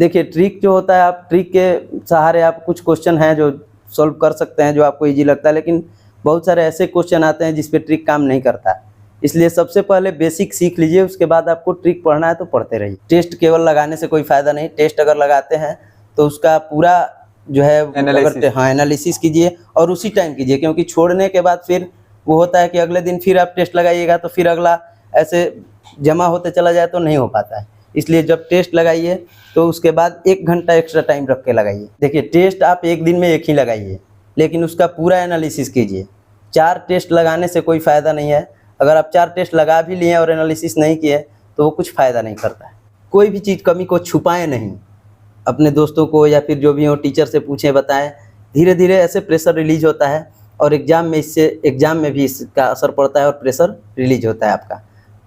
देखिए ट्रिक जो होता है, आप ट्रिक के सहारे आप कुछ क्वेश्चन हैं जो सॉल्व कर सकते हैं, जो आपको इजी लगता है, लेकिन बहुत सारे ऐसे क्वेश्चन आते हैं जिस पे ट्रिक काम नहीं करता है। इसलिए सबसे पहले बेसिक सीख लीजिए, उसके बाद आपको ट्रिक पढ़ना है तो पढ़ते रहिए। टेस्ट केवल लगाने से कोई फ़ायदा नहीं, टेस्ट अगर लगाते हैं तो उसका पूरा जो है एनालिसिस कीजिए और उसी टाइम कीजिए, क्योंकि छोड़ने के बाद फिर वो होता है कि अगले दिन फिर आप टेस्ट लगाइएगा तो फिर अगला ऐसे जमा होते चला जाए तो नहीं हो पाता है। इसलिए जब टेस्ट लगाइए तो उसके बाद 1 घंटा एक्स्ट्रा टाइम रख के लगाइए। देखिए टेस्ट आप एक दिन में एक ही लगाइए, लेकिन उसका पूरा एनालिसिस कीजिए। 4 टेस्ट लगाने से कोई फ़ायदा नहीं है। अगर आप 4 टेस्ट लगा भी लिए और एनालिसिस नहीं किए तो वो कुछ फ़ायदा नहीं करता है। कोई भी चीज़ कमी को छुपाएं नहीं, अपने दोस्तों को या फिर जो भी हो टीचर से पूछें, बताएं। धीरे धीरे ऐसे प्रेशर रिलीज होता है और एग्ज़ाम में भी इसका असर पड़ता है और प्रेशर रिलीज होता है आपका।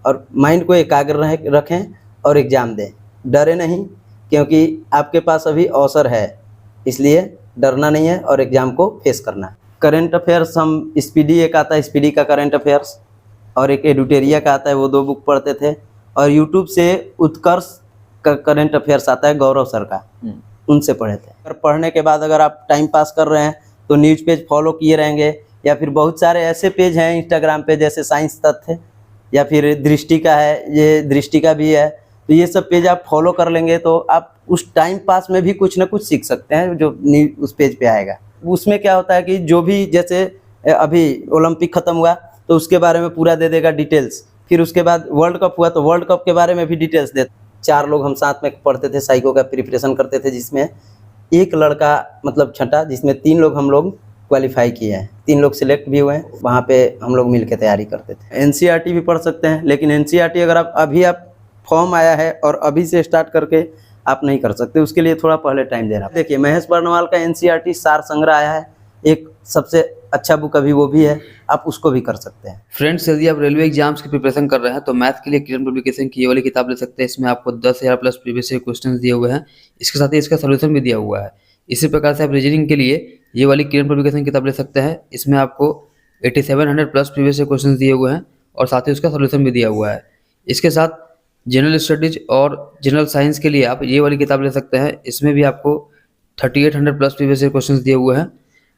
और माइंड को एकाग्र रखें और एग्ज़ाम दें, डरे नहीं, क्योंकि आपके पास अभी अवसर है, इसलिए डरना नहीं है और एग्ज़ाम को फेस करना है। करंट अफेयर्स हम स्पीडी एक आता है, स्पीडी का करंट अफेयर्स, और एक एडुटेरिया का आता है, वो 2 बुक पढ़ते थे। और यूट्यूब से उत्कर्ष का करंट अफेयर्स आता है, गौरव सर का, उनसे पढ़े थे। और पढ़ने के बाद अगर आप टाइम पास कर रहे हैं तो न्यूज़ पेज फॉलो किए रहेंगे, या फिर बहुत सारे ऐसे पेज हैं इंस्टाग्राम पे जैसे साइंस तथ्य या फिर दृष्टि का है, ये दृष्टि का भी है, तो ये सब पेज आप फॉलो कर लेंगे तो आप उस टाइम पास में भी कुछ ना कुछ सीख सकते हैं जो उस पेज पे आएगा। उसमें क्या होता है कि जो भी, जैसे अभी ओलंपिक ख़त्म हुआ तो उसके बारे में पूरा दे देगा डिटेल्स, फिर उसके बाद वर्ल्ड कप हुआ तो वर्ल्ड कप के बारे में भी डिटेल्स दे। 4 लोग हम साथ में पढ़ते थे, साइको का प्रिपरेशन करते थे, जिसमें एक लड़का मतलब छठा, जिसमें 3 लोग हम लोग क्वालिफाई किए हैं, 3 लोग सिलेक्ट भी हुए हैं। वहाँ पे हम लोग मिल के तैयारी करते थे। एनसीईआरटी भी पढ़ सकते हैं, लेकिन एनसीईआरटी अगर आप फॉर्म आया है और अभी से स्टार्ट करके आप नहीं कर सकते, उसके लिए थोड़ा पहले टाइम देना। देखिए महेश बर्नवाल का एनसीईआरटी सार संग्रह आया है, एक सबसे अच्छा बुक अभी वो भी है, आप उसको भी कर सकते हैं। फ्रेंड्स, यदि आप रेलवे एग्जाम्स की प्रिपरेशन कर रहे हैं तो मैथ के लिए किरण पब्लिकेशन की ये वाली किताब ले सकते हैं। इसमें आपको 10,000 प्लस प्रीवियस ईयर क्वेश्चन दिए हुए हैं, इसके साथ ही इसका सोल्यूशन भी दिया हुआ है। इसी प्रकार से आप रीजनिंग के लिए ये वाली किरण पब्लिकेशन किताब ले सकते हैं। इसमें आपको 8700 प्लस प्रीवियस ईयर क्वेश्चन दिए हुए हैं और साथ ही उसका सोल्यूशन भी दिया हुआ है। इसके साथ जनरल स्टडीज और जनरल साइंस के लिए आप ये वाली किताब ले सकते हैं। इसमें भी आपको 3800 प्लस प्रीवियस ईयर क्वेश्चन दिए हुए हैं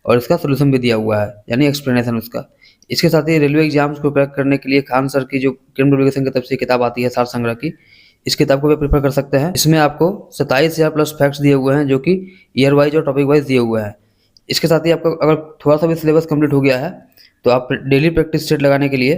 और इसका सोल्यूशन भी दिया हुआ है, यानी एक्सप्लेनेशन उसका। इसके साथ ही रेलवे एग्जाम्स को क्रैक करने के लिए खान सर की जो किरण पब्लिकेशन की तरफ से किताब आती है सार संग्रह की, इस किताब को भी प्रेफर कर सकते हैं। इसमें आपको 27,000 प्लस फैक्ट्स दिए हुए हैं जो कि ईयर वाइज और टॉपिक वाइज दिए हुए हैं। इसके साथ ही आपका अगर थोड़ा सा भी सिलेबस कंप्लीट हो गया है तो आप डेली प्रैक्टिस सेट लगाने के लिए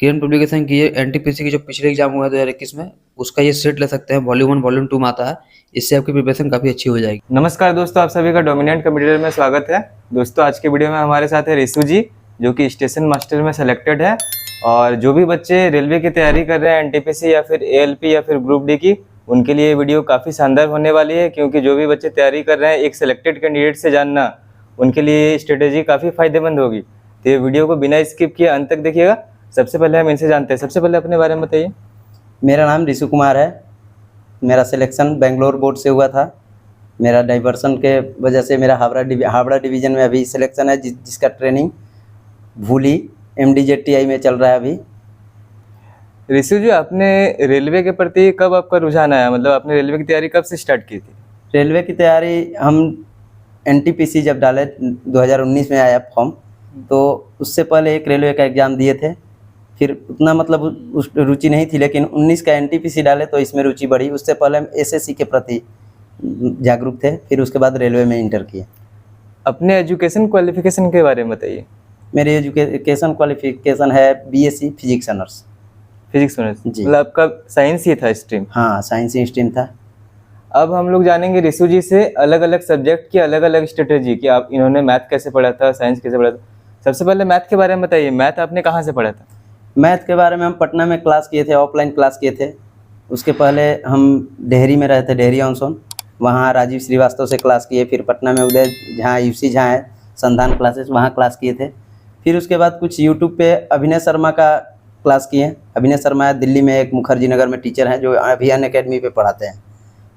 किरण पब्लिकेशन की ये एनटीपीसी की जो पिछले एग्जाम हुआ है 2021 में, उसका ये सेट ले सकते हैं। वॉल्यूम 1 वॉल्यूम 2 में आता है, इससे आपकी प्रिपरेशन काफ़ी अच्छी हो जाएगी। नमस्कार दोस्तों, आप सभी का डोमिनेंट कंप्यूटर में स्वागत है। दोस्तों आज के वीडियो में हमारे साथ है रिशु जी, जो कि स्टेशन मास्टर में सेलेक्टेड है। और जो भी बच्चे रेलवे की तैयारी कर रहे हैं एनटीपीसी या फिर एएलपी या फिर ग्रुप डी की, उनके लिए ये वीडियो काफ़ी शानदार होने वाली है, क्योंकि जो भी बच्चे तैयारी कर रहे हैं एक सेलेक्टेड कैंडिडेट से जानना, उनके लिए ये स्ट्रेटेजी काफ़ी फायदेमंद होगी। तो ये वीडियो को बिना स्किप किए अंत तक देखिएगा। सबसे पहले हम इनसे जानते हैं, सबसे पहले अपने बारे में बताइए। मेरा नाम रिशु कुमार है। मेरा सिलेक्शन बेंगलोर बोर्ड से हुआ था। मेरा डाइवर्सन के वजह से मेरा हावड़ा डिवीज़न में अभी सिलेक्शन है, जिसका ट्रेनिंग भूली MDZTI में चल रहा है अभी। रिशु जी, आपने रेलवे के प्रति कब आपका रुझान आया, मतलब आपने रेलवे की तैयारी कब से स्टार्ट की थी? रेलवे की तैयारी हम NTPC जब डाले 2019 में आया फॉर्म, तो उससे पहले एक रेलवे का एग्ज़ाम दिए थे, फिर उतना मतलब उस रुचि नहीं थी, लेकिन 19 का NTPC डाले तो इसमें रुचि बढ़ी। उससे पहले हम SSC के प्रति जागरूक थे, फिर उसके बाद रेलवे में इंटर किए। अपने एजुकेशन क्वालिफिकेशन के बारे में बताइए। मेरी एजुकेशन क्वालिफिकेशन है BSc physics honours. Physics honours जी। मतलब आपका साइंस ही था स्ट्रीम? हाँ, साइंस ही स्ट्रीम था। अब हम लोग जानेंगे रिशु जी से अलग अलग सब्जेक्ट की अलग अलग स्ट्रेटेजी कि आप इन्होंने मैथ कैसे पढ़ा था, साइंस कैसे पढ़ा था। सबसे पहले मैथ के बारे में बताइए, मैथ आपने कहाँ से पढ़ा था? मैथ के बारे में हम पटना में क्लास किए थे, ऑफलाइन क्लास किए थे। उसके पहले हम डेहरी में रहे थे, डेहरी ऑनसोन, वहाँ राजीव श्रीवास्तव से क्लास किए। फिर पटना में उदय जहाँ UC जहाँ है संधान क्लासेस, वहाँ क्लास किए थे। फिर उसके बाद कुछ यूट्यूब पे अभिनय शर्मा का क्लास किए। अभिनय शर्मा दिल्ली में एक मुखर्जी नगर में टीचर हैं जो अभियान एकेडमी पे पढ़ाते हैं।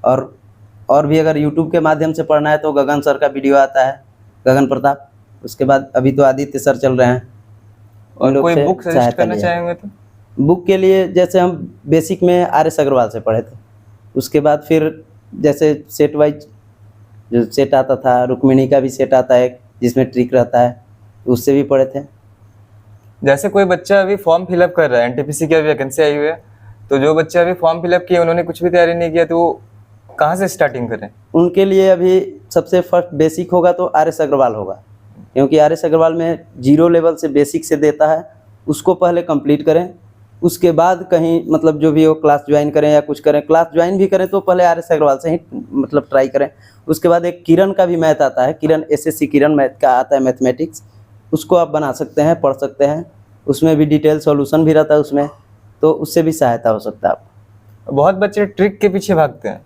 और भी अगर यूट्यूब के माध्यम से पढ़ना है तो गगन सर का वीडियो आता है, गगन प्रताप। उसके बाद अभी तो आदित्य सर चल रहे हैं। और कोई बुक सजेस्ट करना चाहेंगे तो? बुक के लिए जैसे हम बेसिक में RS अग्रवाल से पढ़े थे, उसके बाद फिर जैसे सेट वाइज जो सेट आता था, रुक्मिणी का भी सेट आता है जिसमें ट्रिक रहता है, उससे भी पढ़े थे। जैसे कोई बच्चा अभी फॉर्म फिलअप कर रहा है, एनटीपीसी की वैकेंसी आई हुई है, तो जो बच्चे अभी फॉर्म फिलअप किए उन्होंने कुछ भी तैयारी नहीं किया, तो वो कहाँ से स्टार्टिंग करें? उनके लिए अभी सबसे फर्स्ट बेसिक होगा तो आर एस अग्रवाल होगा, क्योंकि आर एस अग्रवाल में 0 लेवल से बेसिक से देता है, उसको पहले कंप्लीट करें। उसके बाद कहीं मतलब जो भी हो क्लास ज्वाइन करें या कुछ करें, क्लास ज्वाइन भी करें तो पहले आर एस अग्रवाल से ही मतलब ट्राई करें। उसके बाद एक किरण का भी मैथ आता है, किरण एसएससी किरण मैथ का आता है मैथमेटिक्स, उसको आप बना सकते हैं, पढ़ सकते हैं, उसमें भी डिटेल सॉल्यूशन भी रहता है उसमें, तो उससे भी सहायता हो सकता है आपको। बहुत बच्चे ट्रिक के पीछे भागते हैं।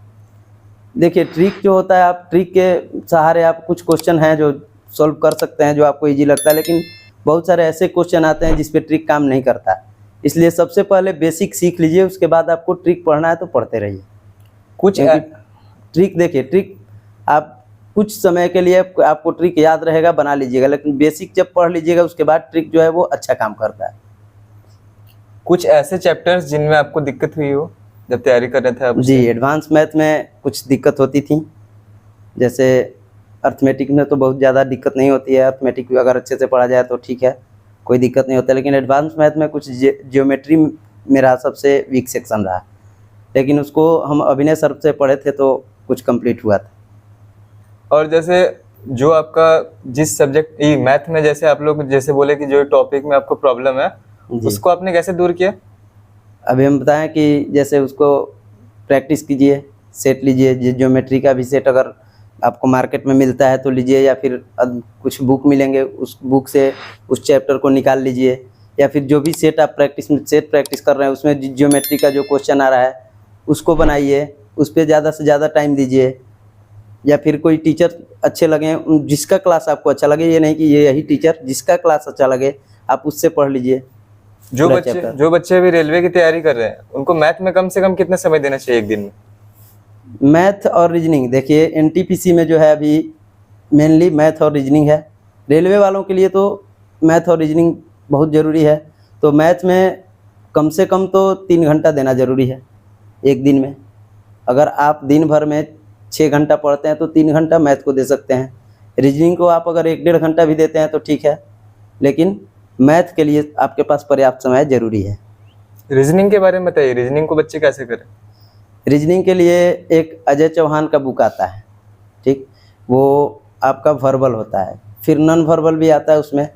देखिए ट्रिक जो होता है, आप ट्रिक के सहारे आप कुछ क्वेश्चन हैं जो सॉल्व कर सकते हैं, जो आपको इजी लगता है, लेकिन बहुत सारे ऐसे क्वेश्चन आते हैं जिस पे ट्रिक काम नहीं करता। इसलिए सबसे पहले बेसिक सीख लीजिए, उसके बाद आपको ट्रिक पढ़ना है तो पढ़ते रहिए। कुछ ट्रिक देखिए, ट्रिक आप कुछ समय के लिए आपको ट्रिक याद रहेगा, बना लीजिएगा, लेकिन बेसिक जब पढ़ लीजिएगा उसके बाद ट्रिक जो है वो अच्छा काम करता है। कुछ ऐसे चैप्टर्स जिनमें आपको दिक्कत हुई हो जब तैयारी कर रहे थे आप? जी, एडवांस मैथ में कुछ दिक्कत होती थी, जैसे अर्थमेटिक में तो बहुत ज़्यादा दिक्कत नहीं होती है, अर्थमेटिक भी अगर अच्छे से पढ़ा जाए तो ठीक है, कोई दिक्कत नहीं होता, लेकिन एडवांस मैथ में कुछ ज्योमेट्री मेरा सबसे वीक सेक्शन रहा, लेकिन उसको हम अभिनय सर से पढ़े थे तो कुछ कंप्लीट हुआ था। और जैसे जो आपका जिस सब्जेक्ट मैथ में, जैसे आप लोग जैसे बोले कि जो टॉपिक में आपको प्रॉब्लम है, जी। उसको आपने कैसे दूर किया? अभी हम बताएं कि जैसे उसको प्रैक्टिस कीजिए, सेट लीजिए, ज्योमेट्री का भी सेट अगर आपको मार्केट में मिलता है तो लीजिए, या फिर कुछ बुक मिलेंगे, उस बुक से उस चैप्टर को निकाल लीजिए, या फिर जो भी सेट आप प्रैक्टिस कर रहे हैं उसमें ज्योमेट्री का जो क्वेश्चन आ रहा है उसको बनाइए, उस पर ज़्यादा से ज़्यादा टाइम दीजिए, या फिर कोई टीचर अच्छे लगे, जिसका क्लास आपको अच्छा लगे, ये नहीं कि ये यही टीचर, जिसका क्लास अच्छा लगे आप उससे पढ़ लीजिए। जो बच्चे अभी रेलवे की तैयारी कर रहे हैं उनको मैथ में कम से कम कितना समय देना चाहिए एक दिन में? मैथ और रीजनिंग देखिए, एनटीपीसी में जो है अभी मेनली मैथ और रीजनिंग है। रेलवे वालों के लिए तो मैथ और रीजनिंग बहुत ज़रूरी है, तो मैथ में कम से कम तो 3 घंटा देना ज़रूरी है एक दिन में। अगर आप दिन भर में 6 घंटा पढ़ते हैं तो 3 घंटा मैथ को दे सकते हैं। रीजनिंग को आप अगर 1-1.5 घंटा भी देते हैं तो ठीक है, लेकिन मैथ के लिए आपके पास पर्याप्त समय ज़रूरी है। रीजनिंग के बारे में बताइए, रीजनिंग को बच्चे कैसे करें? रीजनिंग के लिए एक अजय चौहान का बुक आता है, ठीक, वो आपका वर्बल होता है, फिर नॉन वर्बल भी आता है उसमें,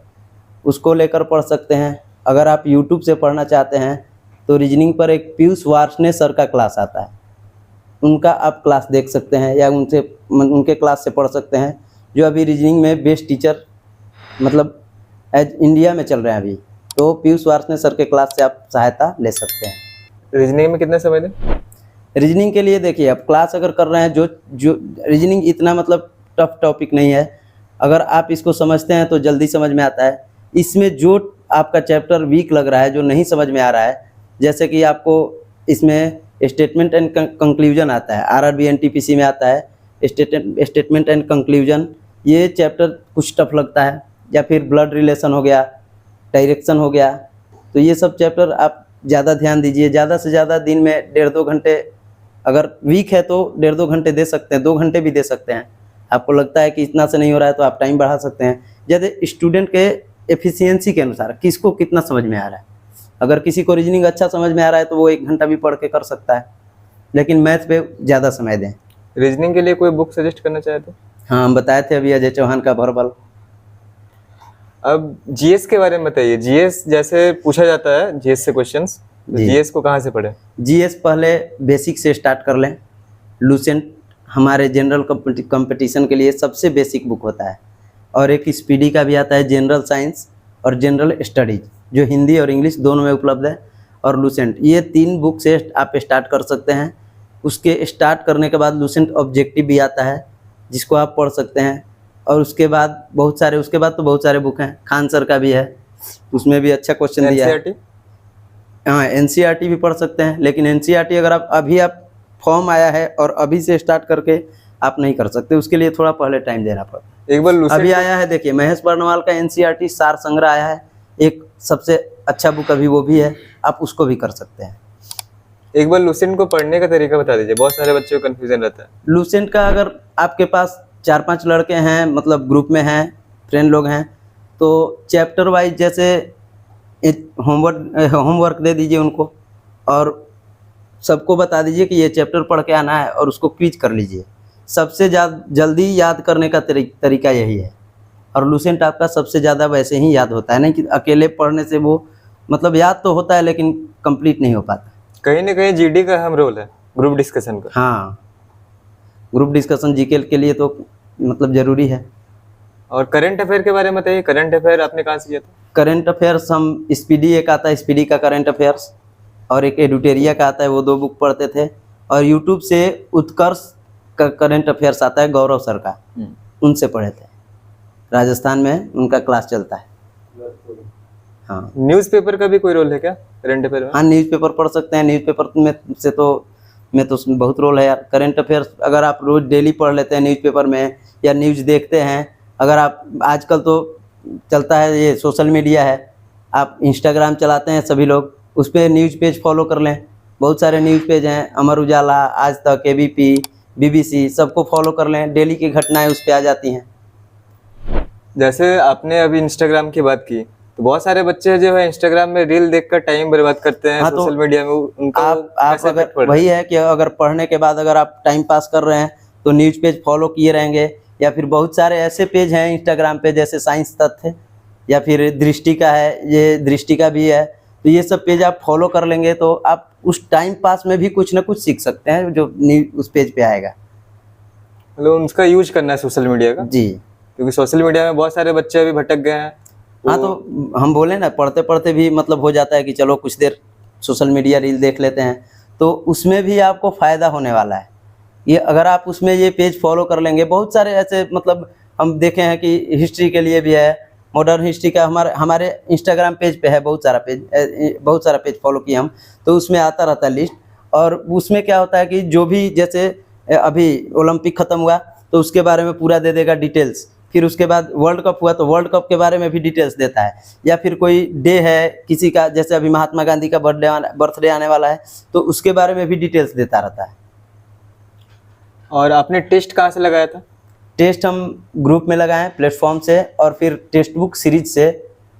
उसको लेकर पढ़ सकते हैं। अगर आप यूट्यूब से पढ़ना चाहते हैं तो रीजनिंग पर एक पीयूष वार्ष्णेय सर का क्लास आता है, उनका आप क्लास देख सकते हैं, या उनके क्लास से पढ़ सकते हैं, जो अभी रीजनिंग में बेस्ट टीचर मतलब एज इंडिया में चल रहे हैं अभी, तो पीयूष वार्ष्णेय सर के क्लास से आप सहायता ले सकते हैं। रीजनिंग में कितना समय दें? रीजनिंग के लिए देखिए, आप क्लास अगर कर रहे हैं, जो रीजनिंग इतना मतलब टफ टॉपिक नहीं है, अगर आप इसको समझते हैं तो जल्दी समझ में आता है। इसमें जो आपका चैप्टर वीक लग रहा है, जो नहीं समझ में आ रहा है, जैसे कि आपको इसमें स्टेटमेंट एंड कंक्लूजन आता है, आरआरबी एनटीपीसी में आता है स्टेटमेंट एंड कंक्लूजन, ये चैप्टर कुछ टफ लगता है, या फिर ब्लड रिलेशन हो गया, डायरेक्शन हो गया, तो ये सब चैप्टर आप ज़्यादा ध्यान दीजिए। ज़्यादा से ज़्यादा दिन में 1.5-2 घंटे, अगर वीक है तो 1.5-2 घंटे दे सकते हैं, 2 घंटे भी दे सकते हैं। आपको लगता है कि इतना से नहीं हो रहा है तो आप टाइम बढ़ा सकते हैं, जैसे स्टूडेंट के एफिशिएंसी के अनुसार किसको कितना समझ में आ रहा है। अगर किसी को रीजनिंग अच्छा समझ में आ रहा है तो वो 1 घंटा भी पढ़ के कर सकता है, लेकिन मैथ पे ज़्यादा समय दें। रीजनिंग के लिए कोई बुक सजेस्ट करना चाहे तो? हाँ, हम बताए थे अभी अजय चौहान का वर्बल। अब जीएस के बारे में बताइए। जीएस जैसे पूछा जाता है, जीएस से क्वेश्चंस, जीएस को कहाँ से पढ़ें? जीएस पहले बेसिक से स्टार्ट कर लें। लूसेंट हमारे जनरल कंपटीशन के लिए सबसे बेसिक बुक होता है, और एक स्पीडी का भी आता है, जनरल साइंस और जनरल स्टडीज, जो हिंदी और इंग्लिश दोनों में उपलब्ध है, और लूसेंट, ये 3 बुक से आप स्टार्ट कर सकते हैं। उसके स्टार्ट करने के बाद लूसेंट ऑब्जेक्टिव भी आता है जिसको आप पढ़ सकते हैं, और उसके बाद बहुत सारे बुक हैं, खान सर का भी है, उसमें भी अच्छा क्वेश्चन दिया है। हाँ, एनसीईआरटी भी पढ़ सकते हैं, लेकिन एनसीईआरटी अगर आप फॉर्म आया है और अभी से स्टार्ट करके आप नहीं कर सकते, उसके लिए थोड़ा पहले टाइम देना पड़ता है। एक बार अभी आया है, देखिए महेश बर्णवाल का एनसीईआरटी सार संग्रह आया है, एक सबसे अच्छा बुक अभी वो भी है, आप उसको भी कर सकते हैं। एक बार लूसेंट को पढ़ने का तरीका बता दीजिए, बहुत सारे बच्चों को कंफ्यूजन रहता है। लूसेंट का अगर आपके पास 4-5 लड़के हैं, मतलब ग्रुप में हैं, फ्रेंड लोग हैं, तो चैप्टर वाइज जैसे होमवर्क दे दीजिए उनको और सबको बता दीजिए कि ये चैप्टर पढ़ के आना है और उसको क्विज कर लीजिए। सबसे ज़्यादा जल्दी याद करने का तरीका यही है। और लूसेंट आपका सबसे ज़्यादा वैसे ही याद होता है, नहीं कि अकेले पढ़ने से वो मतलब याद तो होता है लेकिन कंप्लीट नहीं हो पाता। कहीं ना कहीं जीडी का अहम रोल है ग्रुप डिस्कशन का। हाँ, ग्रुप डिस्कशन जीके के लिए तो मतलब ज़रूरी है। और करंट अफेयर के बारे में बताइए, करंट अफेयर आपने कहाँ से किया था? करंट अफेयर्स हम स्पीडी एक आता है, स्पीडी का करंट अफेयर्स, और एक एडुटेरिया का आता है, वो 2 बुक पढ़ते थे। और यूट्यूब से उत्कर्ष का करंट अफेयर्स आता है, गौरव सर का, उनसे पढ़े थे। राजस्थान में उनका क्लास चलता है। हाँ, न्यूज़पेपर का भी कोई रोल है क्या करंट अफेयर में? हाँ, न्यूज़पेपर पढ़ सकते हैं। न्यूज़पेपर में तो उसमें बहुत रोल है यार। करंट अफेयर्स अगर आप रोज डेली पढ़ लेते हैं न्यूज़पेपर में या न्यूज़ देखते हैं, अगर आप आजकल तो चलता है ये सोशल मीडिया है, आप इंस्टाग्राम चलाते हैं सभी लोग, उस पर न्यूज़ पेज फॉलो कर लें। बहुत सारे न्यूज़ पेज हैं, अमर उजाला, आज तक, एबीपी, बीबीसी, सबको फॉलो कर लें। डेली की घटनाएं उस पर आ जाती हैं। जैसे आपने अभी इंस्टाग्राम की बात की, तो बहुत सारे बच्चे जो है इंस्टाग्राम में रील देखकर टाइम बर्बाद करते हैं। हाँ, तो सोशल मीडिया में उनका आप कैसे अगर इफेक्ट पड़ रहा वही है कि अगर पढ़ने के बाद अगर आप टाइम पास कर रहे हैं तो न्यूज़ पेज फॉलो किए रहेंगे। या फिर बहुत सारे ऐसे पेज हैं इंस्टाग्राम पे, जैसे साइंस तथ्य या फिर दृष्टि का है, ये दृष्टि का भी है, तो ये सब पेज आप फॉलो कर लेंगे तो आप उस टाइम पास में भी कुछ ना कुछ सीख सकते हैं जो उस पेज पे आएगा। मतलब उसका यूज करना है सोशल मीडिया का, जी क्योंकि सोशल मीडिया में बहुत सारे बच्चे अभी भटक गए हैं। हाँ, तो हम बोले ना, पढ़ते पढ़ते भी मतलब हो जाता है कि चलो कुछ देर सोशल मीडिया रील देख लेते हैं, तो उसमें भी आपको फ़ायदा होने वाला है। ये अगर आप उसमें ये पेज फॉलो कर लेंगे, बहुत सारे ऐसे मतलब हम देखे हैं कि हिस्ट्री के लिए भी है, मॉडर्न हिस्ट्री का हमारे इंस्टाग्राम पेज पे है बहुत सारा पेज फॉलो किए हम, तो उसमें आता रहता है लिस्ट। और उसमें क्या होता है कि जो भी जैसे अभी ओलंपिक ख़त्म हुआ तो उसके बारे में पूरा दे देगा डिटेल्स। फिर उसके बाद वर्ल्ड कप हुआ तो वर्ल्ड कप के बारे में भी डिटेल्स देता है। या फिर कोई डे है किसी का, जैसे अभी महात्मा गांधी का बर्थडे आने वाला है, तो उसके बारे में भी डिटेल्स देता रहता है। और आपने टेस्ट कहाँ से लगाया था? टेस्ट हम ग्रुप में लगाएं प्लेटफॉर्म से, और फिर टेक्स्ट बुक सीरीज से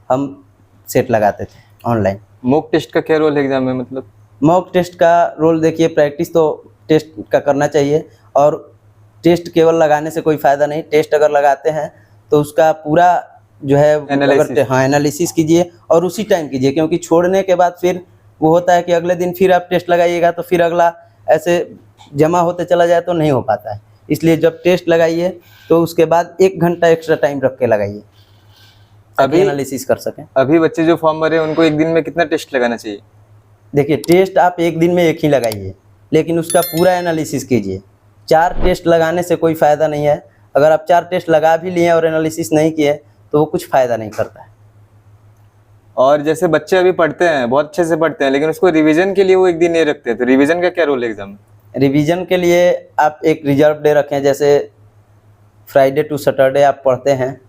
हम सेट लगाते थे ऑनलाइन। मॉक टेस्ट का क्या रोल है एग्जाम में? मतलब मॉक टेस्ट का रोल देखिए, प्रैक्टिस तो टेस्ट का करना चाहिए, और टेस्ट केवल लगाने से कोई फ़ायदा नहीं। टेस्ट अगर लगाते हैं तो उसका पूरा जो है एनालिसिस कीजिए और उसी टाइम कीजिए, क्योंकि छोड़ने के बाद फिर वो होता है कि अगले दिन फिर आप टेस्ट लगाइएगा तो फिर अगला ऐसे जमा होते चला जाए तो नहीं हो पाता है। इसलिए जब टेस्ट लगाइए तो उसके बाद 1 घंटा एक्स्ट्रा टाइम रख के लगाइए, अभी एनालिसिस कर सकें। अभी बच्चे जो फॉर्म भरे उनको एक दिन में कितना टेस्ट लगाना चाहिए? देखिए, टेस्ट आप एक दिन में एक ही लगाइए, लेकिन उसका पूरा एनालिसिस कीजिए। 4 टेस्ट लगाने से कोई फ़ायदा नहीं है। अगर आप 4 टेस्ट लगा भी लिए और एनालिसिस नहीं किए तो वो कुछ फ़ायदा नहीं करता है। और जैसे बच्चे अभी पढ़ते हैं, बहुत अच्छे से पढ़ते हैं, लेकिन उसको रिवीजन के लिए वो एक दिन नहीं रखते, तो रिवीजन का क्या रोल है एग्जाम में? रिवीजन के लिए आप एक रिजर्व डे रखें। जैसे फ्राइडे टू सैटरडे आप पढ़ते हैं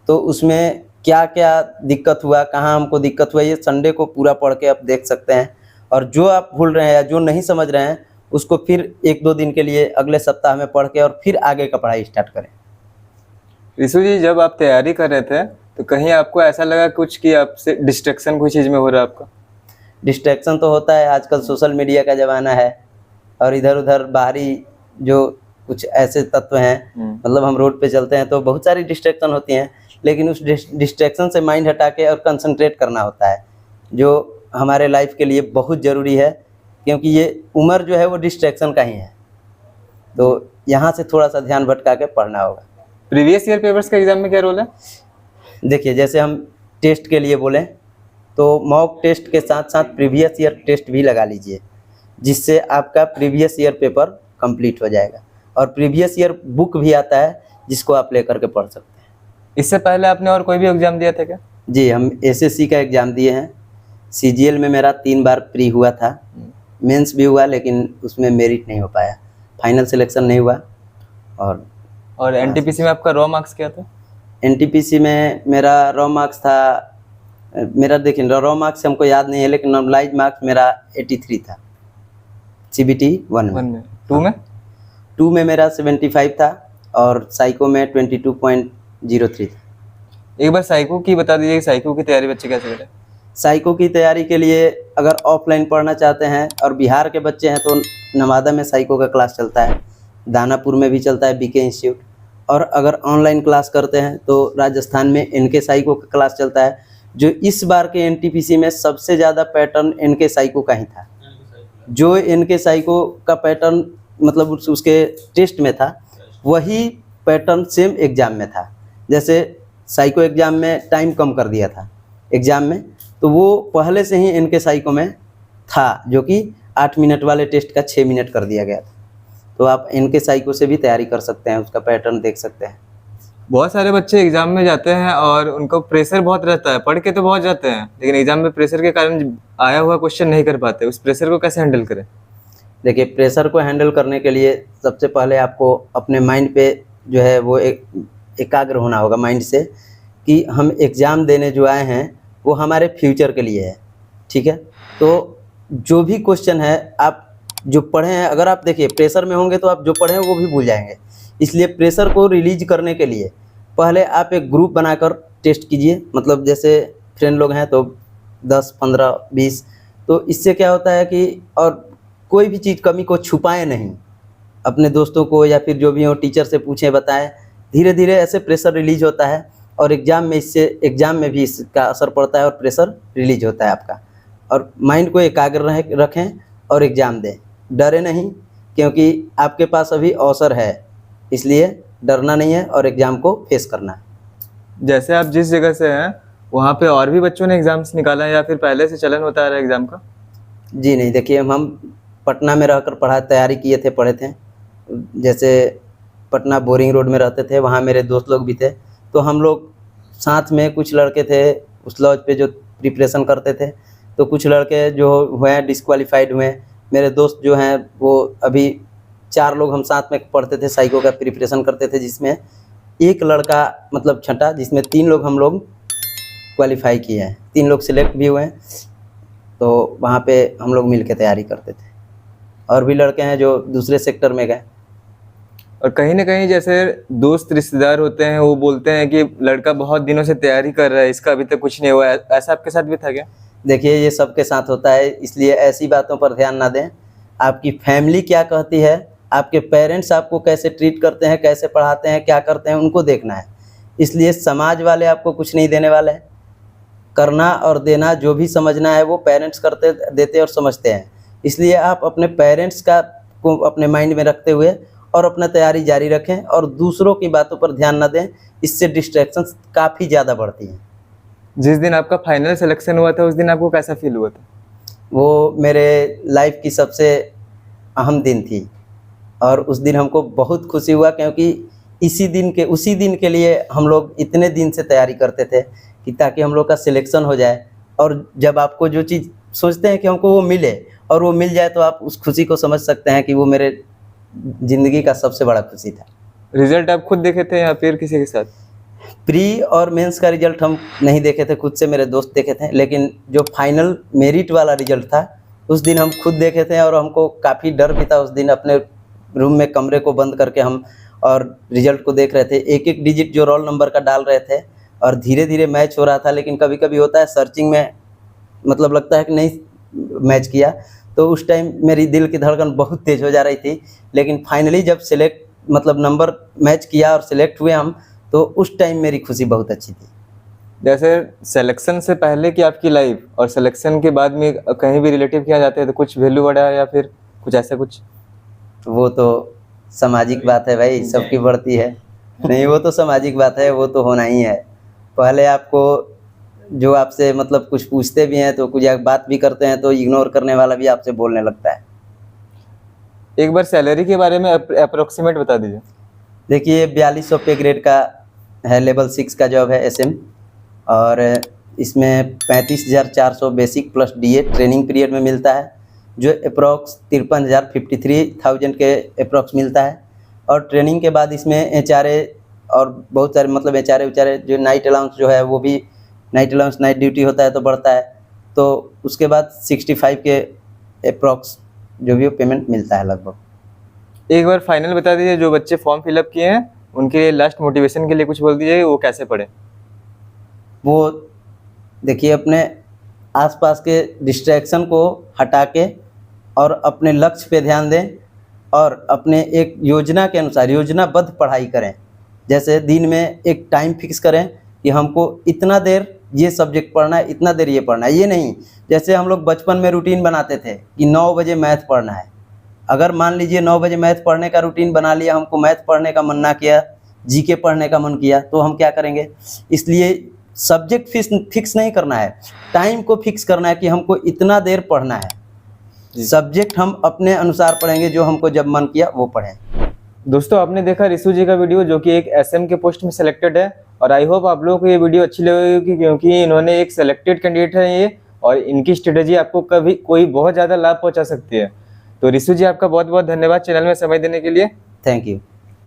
तो उसमें क्या क्या दिक्कत हुआ, कहाँ हमको दिक्कत हुआ, ये संडे को पूरा पढ़ के आप देख सकते हैं। और जो आप भूल रहे हैं या जो नहीं समझ रहे हैं उसको फिर 1-2 दिन के लिए अगले सप्ताह में पढ़ के और फिर आगे का पढ़ाई स्टार्ट करें। ऋषु जी, जब आप तैयारी कर रहे थे तो कहीं आपको ऐसा लगा कुछ कि आपसे डिस्ट्रैक्शन कोई चीज़ में हो रहा है आपका? डिस्ट्रैक्शन तो होता है, आजकल सोशल मीडिया का ज़माना है और इधर उधर बाहरी जो कुछ ऐसे तत्व हैं, मतलब हम रोड पे चलते हैं तो बहुत सारी डिस्ट्रैक्शन होती हैं, लेकिन उस डिस्ट्रैक्शन से माइंड हटा के और कंसंट्रेट करना होता है, जो हमारे लाइफ के लिए बहुत ज़रूरी है, क्योंकि ये उम्र जो है वो डिस्ट्रैक्शन का ही है। तो यहाँ से थोड़ा सा ध्यान भटका के पढ़ना होगा। प्रीवियस ईयर पेपर्स का एग्जाम में क्या रोल है? देखिए, जैसे हम टेस्ट के लिए बोलें तो मॉक टेस्ट के साथ साथ प्रीवियस ईयर टेस्ट भी लगा लीजिए, जिससे आपका प्रीवियस ईयर पेपर कंप्लीट हो जाएगा। और प्रीवियस ईयर बुक भी आता है जिसको आप लेकर के पढ़ सकते हैं। इससे पहले आपने और कोई भी एग्जाम दिया था क्या? जी, हम एसएससी का एग्ज़ाम दिए हैं। सीजीएल में मेरा 3 बार प्री हुआ था, मेंस भी हुआ, लेकिन उसमें मेरिट नहीं हो पाया, फाइनल सिलेक्शन नहीं हुआ। और एनटीपीसी में आपका रॉ मार्क्स क्या था? एनटीपीसी में मेरा रॉ मार्क्स था, मेरा देखिए रॉ मार्क्स हमको याद नहीं है, लेकिन नॉर्मलाइज मार्क्स मेरा 83 था। CBT 1 1 में। में। 2 में? 2 में मेरा 75 था और साइको में 22.03 था। एक बार साइको की बता दीजिए कि साइको की तैयारी बच्चे कैसे करें? साइको की तैयारी के लिए अगर ऑफलाइन पढ़ना चाहते हैं और बिहार के बच्चे हैं तो नवादा में साइको का क्लास चलता है, दानापुर में भी चलता है BK इंस्टीट्यूट, और अगर ऑनलाइन क्लास करते हैं तो राजस्थान में NK साइको का क्लास चलता है। जो इस बार के NTPC में सबसे ज़्यादा पैटर्न NK साइको का ही था। जो NK साइको का पैटर्न मतलब उसके टेस्ट में था, वही पैटर्न सेम एग्ज़ाम में था। जैसे साइको एग्ज़ाम में टाइम कम कर दिया था एग्ज़ाम में, तो वो पहले से ही NK साइको में था, जो कि 8 मिनट वाले टेस्ट का 6 मिनट कर दिया गया था। तो आप NK साइको से भी तैयारी कर सकते हैं, उसका पैटर्न देख सकते हैं। बहुत सारे बच्चे एग्जाम में जाते हैं और उनको प्रेशर बहुत रहता है, पढ़ के तो बहुत जाते हैं लेकिन एग्जाम में प्रेशर के कारण आया हुआ क्वेश्चन नहीं कर पाते। उस प्रेशर को कैसे हैंडल करें? देखिए, प्रेशर को हैंडल करने के लिए सबसे पहले आपको अपने माइंड पे जो है वो एकाग्र होना होगा माइंड से, कि हम एग्ज़ाम देने जो आए हैं वो हमारे फ्यूचर के लिए है, ठीक है। तो जो भी क्वेश्चन है आप जो पढ़े हैं, अगर आप देखिए प्रेशर में होंगे तो आप जो पढ़े हैं वो भी भूल जाएंगे। इसलिए प्रेशर को रिलीज करने के लिए पहले आप एक ग्रुप बनाकर टेस्ट कीजिए, मतलब जैसे फ्रेंड लोग हैं तो 10, 15, 20। तो इससे क्या होता है कि और कोई भी चीज़ कमी को छुपाएं नहीं, अपने दोस्तों को या फिर जो भी हो टीचर से पूछें, बताएं। धीरे धीरे ऐसे प्रेशर रिलीज होता है और एग्ज़ाम में भी इसका असर पड़ता है और प्रेशर रिलीज होता है आपका। और माइंड को एकाग्र रखें और एग्ज़ाम दें, डरे नहीं, क्योंकि आपके पास अभी अवसर है, इसलिए डरना नहीं है और एग्ज़ाम को फेस करना है। जैसे आप जिस जगह से हैं वहाँ पे और भी बच्चों ने एग्जाम्स निकाला है या फिर पहले से चलन होता रहा एग्जाम का? जी नहीं, देखिए हम पटना में रहकर तैयारी किए थे, पढ़े थे। जैसे पटना बोरिंग रोड में रहते थे, वहाँ मेरे दोस्त लोग भी थे, तो हम लोग साथ में कुछ लड़के थे उस लॉज पे जो प्रिपरेशन करते थे। तो कुछ लड़के जो हुए हैं डिस्क्वालीफाइड हुए। मेरे दोस्त जो हैं वो अभी 4 लोग हम साथ में पढ़ते थे, साइको का प्रिपरेशन करते थे, जिसमें एक लड़का मतलब छँटा, जिसमें 3 लोग हम लोग क्वालिफाई किए हैं, 3 लोग सिलेक्ट भी हुए हैं। तो वहाँ पे हम लोग मिल के तैयारी करते थे। और भी लड़के हैं जो दूसरे सेक्टर में गए। और कहीं ना कहीं जैसे दोस्त रिश्तेदार होते हैं वो बोलते हैं कि लड़का बहुत दिनों से तैयारी कर रहा है, इसका अभी तक कुछ नहीं हुआ है, ऐसा आपके साथ भी था क्या? देखिए, ये सबके साथ होता है, इसलिए ऐसी बातों पर ध्यान ना दें। आपकी फैमिली क्या कहती है, आपके पेरेंट्स आपको कैसे ट्रीट करते हैं, कैसे पढ़ाते हैं, क्या करते हैं, उनको देखना है। इसलिए समाज वाले आपको कुछ नहीं देने वाले हैं। करना और देना जो भी समझना है वो पेरेंट्स करते देते और समझते हैं। इसलिए आप अपने पेरेंट्स को अपने माइंड में रखते हुए और अपना तैयारी जारी रखें और दूसरों की बातों पर ध्यान न दें, इससे डिस्ट्रैक्शंस काफ़ी ज़्यादा बढ़ती हैं। जिस दिन आपका फाइनल सिलेक्शन हुआ था उस दिन आपको कैसा फील हुआ था? वो मेरे लाइफ की सबसे अहम दिन थी और उस दिन हमको बहुत खुशी हुआ, क्योंकि उसी दिन के लिए हम लोग इतने दिन से तैयारी करते थे कि ताकि हम लोग का सिलेक्शन हो जाए। और जब आपको जो चीज़ सोचते हैं कि हमको वो मिले और वो मिल जाए, तो आप उस खुशी को समझ सकते हैं कि वो मेरे ज़िंदगी का सबसे बड़ा खुशी था। रिजल्ट आप खुद देखे थे या फिर किसी के साथ? प्री और मेंस का रिजल्ट हम नहीं देखे थे, खुद से मेरे दोस्त देखे थे, लेकिन जो फाइनल मेरिट वाला रिजल्ट था उस दिन हम खुद देखे थे। और हमको काफ़ी डर भी था उस दिन, अपने रूम में कमरे को बंद करके हम और रिजल्ट को देख रहे थे। एक एक डिजिट जो रोल नंबर का डाल रहे थे और धीरे धीरे मैच हो रहा था। लेकिन कभी कभी होता है सर्चिंग में मतलब लगता है कि नहीं मैच किया, तो उस टाइम मेरी दिल की धड़कन बहुत तेज़ हो जा रही थी। लेकिन फाइनली जब नंबर मैच किया और सिलेक्ट हुए हम, तो उस टाइम मेरी खुशी बहुत अच्छी थी। जैसे सिलेक्शन से पहले की आपकी लाइफ और सिलेक्शन के बाद में कहीं भी रिलेटिव किया जाते हैं तो कुछ वैल्यू बढ़ा या फिर कुछ ऐसा कुछ? वो तो सामाजिक बात है भाई, सबकी बढ़ती है। नहीं, वो तो सामाजिक बात है, वो तो होना ही है। पहले आपको जो आपसे मतलब कुछ पूछते भी हैं तो कुछ बात भी करते हैं तो इग्नोर करने वाला भी आपसे बोलने लगता है। एक बार सैलरी के बारे में अप्रोक्सीमेट बता दीजिए। देखिए, 4200 पे ग्रेड का है, लेवल 6 का जॉब है SM, और इसमें 35,400 basic plus DA training period में मिलता है, जो अप्रॉक्स 53,000 के अप्रॉक्स मिलता है। और ट्रेनिंग के बाद इसमें HRA और बहुत सारे मतलब HRA जो नाइट अलाउंस जो है वो भी नाइट ड्यूटी होता है तो बढ़ता है। तो उसके बाद 65 के अप्रॉक्स जो भी हो पेमेंट मिलता है लगभग। एक बार फाइनल बता दीजिए, जो बच्चे फॉर्म फिलअप किए हैं उनके लिए लास्ट मोटिवेशन के लिए कुछ बोल दीजिए, वो कैसे पढ़े। वो देखिए, अपने आसपास के डिस्ट्रैक्शन को हटा के और अपने लक्ष्य पे ध्यान दें और अपने एक योजना के अनुसार योजनाबद्ध पढ़ाई करें। जैसे दिन में एक टाइम फिक्स करें कि हमको इतना देर ये सब्जेक्ट पढ़ना है, इतना देर ये पढ़ना है। ये नहीं जैसे हम लोग बचपन में रूटीन बनाते थे कि 9 बजे मैथ पढ़ना है। अगर मान लीजिए 9 बजे मैथ पढ़ने का रूटीन बना लिया, हमको मैथ पढ़ने का मन ना किया, जीके पढ़ने का मन किया, तो हम क्या करेंगे। इसलिए सब्जेक्ट फिक्स नहीं करना है, टाइम को फिक्स करना है कि हमको इतना देर पढ़ना है। सब्जेक्ट हम अपने अनुसार पढ़ेंगे, जो हमको जब मन किया वो पढ़ें। दोस्तों आपने देखा रिशु जी का वीडियो, जो कि एक एसएम के पोस्ट में सिलेक्टेड है, और आई होप आप लोगों को ये वीडियो अच्छी लगेगी, क्योंकि इन्होंने एक सिलेक्टेड कैंडिडेट है ये, और इनकी स्ट्रेटेजी आपको कभी कोई बहुत ज़्यादा लाभ पहुंचा सकती है। तो रिशु जी आपका बहुत बहुत धन्यवाद चैनल में समय देने के लिए। Thank you.